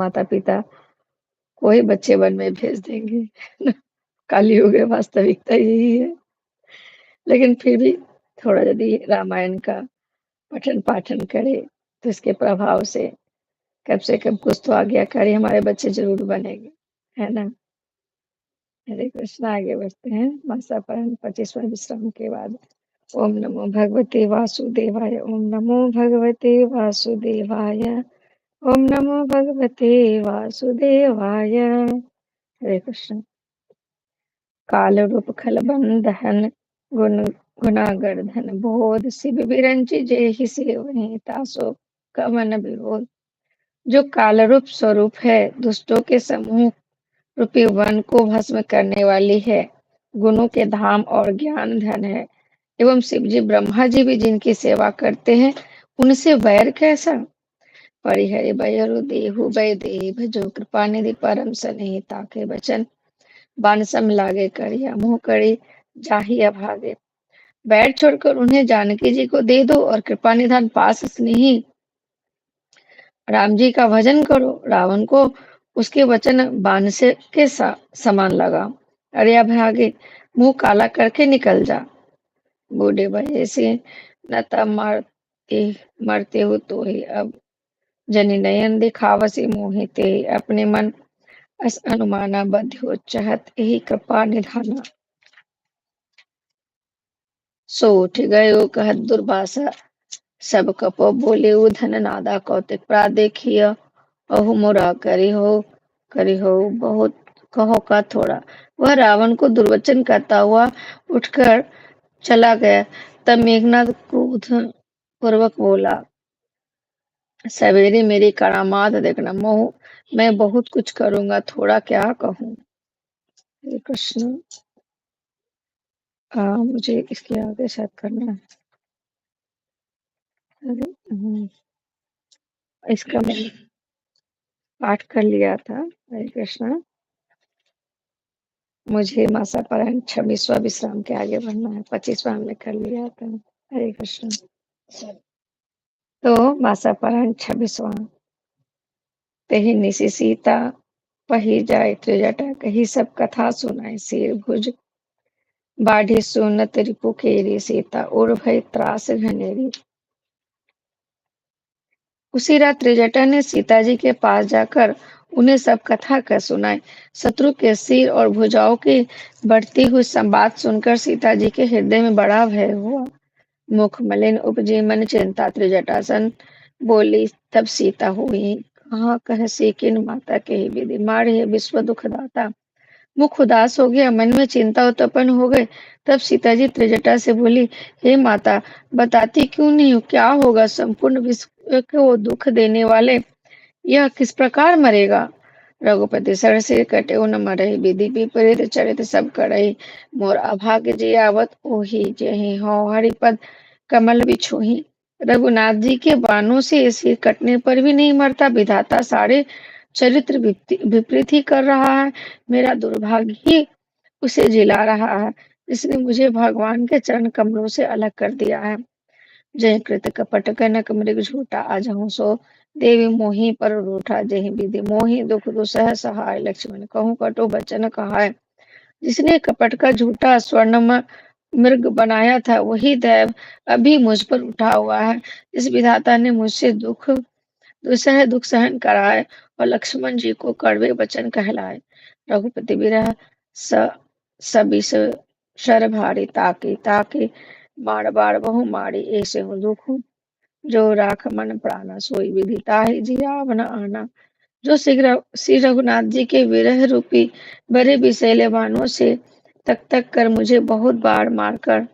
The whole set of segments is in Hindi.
माता-पिता को ही बच्चे वन में भेज देंगे। कलयुग है, वास्तविकता यही है। लेकिन फिर भी थोड़ा यदि रामायण का पठन-पाठन करें, तो इसके प्रभाव से कम कुछ तो आज्ञाकारी हमारे बच्चे ज़रूर बनेंगे, है ना? हरे कृष्ण, आगे बढ़ते हैं। मासापहरण 25वां विश्राम के बाद। ओम नमो भगवते वासुदेवाय, ओम नमो भगवते वासुदेवाय, ओम नमो भगवते वासुदेवाय। हरे कृष्ण। काल रूप खल बंधन, गुण गुणागर्धन बोध, शिव विरंचि जेहि सेवहि, तासो कवन विरोध। जो काल रूप स्वरूप है, दुष्टों के समूह रूपी वन को भस्म करने वाली है, गुणों के धाम और ज्ञान धन है, एवं शिव जी ब्रह्मा जी भी जिनकी सेवा करते हैं, उनसे वैर कैसा। परिहरि बयरु देहु भय देव, जो कृपा निधि परम सनेही, ताके बचन बान सम लागे, करिया मुँह करी जाहि अभागे। बैर छोड़कर उन्हें जानकी जी को दे दो और कृपा निधान पास स्नेही राम जी का भजन करो। रावण को उसके वचन बाण से के समान लगा। अरे अभागे, मुंह काला करके निकल जा। बूढ़े भये से न तब मरते हो तो ही अब जनि नयन दिखावसी मोहिते, अपने मन अस अनुमाना बध्यो चाहत यही कृपा निधाना। सो उठ गयो कहत दुर्वासा, सब कपो बोले धन नादा कौतिक प्रा देखिय, अहु मोरा करी हो बहुत कहो का थोड़ा। वह रावण को दुर्वचन करता हुआ उठकर चला गया। तब मेघनाद क्रोध पूर्वक बोला, सवेरे मेरी करामात देखना, मैं बहुत कुछ करूंगा, थोड़ा क्या कहूँ। हरे कृष्ण। मुझे इसके आगे शायद करना है। अरे, इसका मैंने पाठ कर लिया था। हरे कृष्ण। मुझे मासापहरण 26वां विश्राम के आगे बढ़ना है। 25वां हमने कर लिया था। हरे कृष्ण। तो मासापहरण 26वां। तेहि निशि सीता पही जाय त्रिजटा, कही सब कथा सुनाए सिर भुज, बाढ़ी सुनत रिपु केरी, सीता उर भय त्रास घनेरी। उसी रात त्रिजटा ने सीता जी के पास जाकर उन्हें सब कथा कर सुनाई। शत्रु के सिर और भुजाओं की बढ़ती हुई संवाद सुनकर सीता जी के हृदय में बड़ा भय हुआ। मुख मलिन उपजी मन चिंता, त्रिजटासन बोली तब सीता हुई, कहाँ कह किन माता के ही विधि, मारे है विश्व दुख दाता। मुख उदास हो गया, मन में चिंता उत्पन्न हो गई। तब सीता जी त्रिजटा से बोली, हे माता, बताती क्यों नहीं हो, क्या होगा। संपूर्ण विश्व को दुख देने वाले यह किस प्रकार मरेगा। रघुपति सर सिर कटे न मरहि, विधि विपरीत चरित सब करहि, मोर अभाग्य जे आवत ओहि, जेहि हो हरिपद कमल बिछोही। रघुनाथ जी के बाणों से सिर कटने पर भी नहीं मरता, विधाता सारे चरित्र विपरीत ही कर रहा है। मेरा दुर्भाग्य ही उसे जिला रहा है, जिसने मुझे भगवान के चरण कमलों से अलग कर दिया है। जय कृत कपट कनक मृग झूठा, अजहु सो देवी मोहि पर रूठा, जय विधि मोहि दुख दुसह सहाय, लक्ष्मण कहूँ कटु बचन कहाय। जिसने कपट का झूठा स्वर्ण मृग बनाया था, वही दैव अभी मुझ पर उठा हुआ है। इस विधाता ने मुझसे दुख सहन कराए और लक्ष्मण जी को कड़वे वचन कहलाए। रघुपति विरह स सबिस शर भारी, ताके ताके मार बार बहु मारी, ऐसे हो दुख जो राख मन प्राणा, सोई विधि ताहि जियाव न आना। जो श्री रघुनाथ जी के विरह रूपी बड़े विषैले बाणों से तक तक कर मुझे बहुत बार मारकर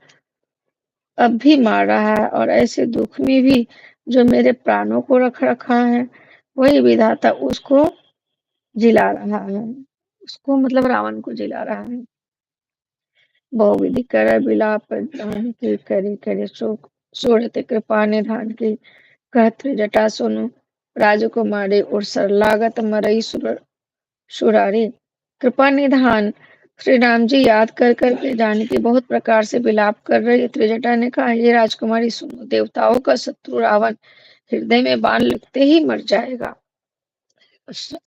अब भी मार रहा है, और ऐसे दुख में भी जो मेरे प्राणों को रख रखा है, वही विधाता उसको जिला रहा है। उसको मतलब रावण को जिला रहा है। बहुविधि कर बिलाप जान की, करी करे शोक सोड़ते कृपा निधान की, कहत जटा सुनु राजकुमारी, और सर लागत मरई सुरारी। कृपा निधान श्री राम जी याद कर करके जानकी बहुत प्रकार से विलाप कर रही। त्रिजटा ने कहा, ये राजकुमारी सुनो, देवताओं का शत्रु रावण हृदय में बाण लगते ही मर जाएगा। स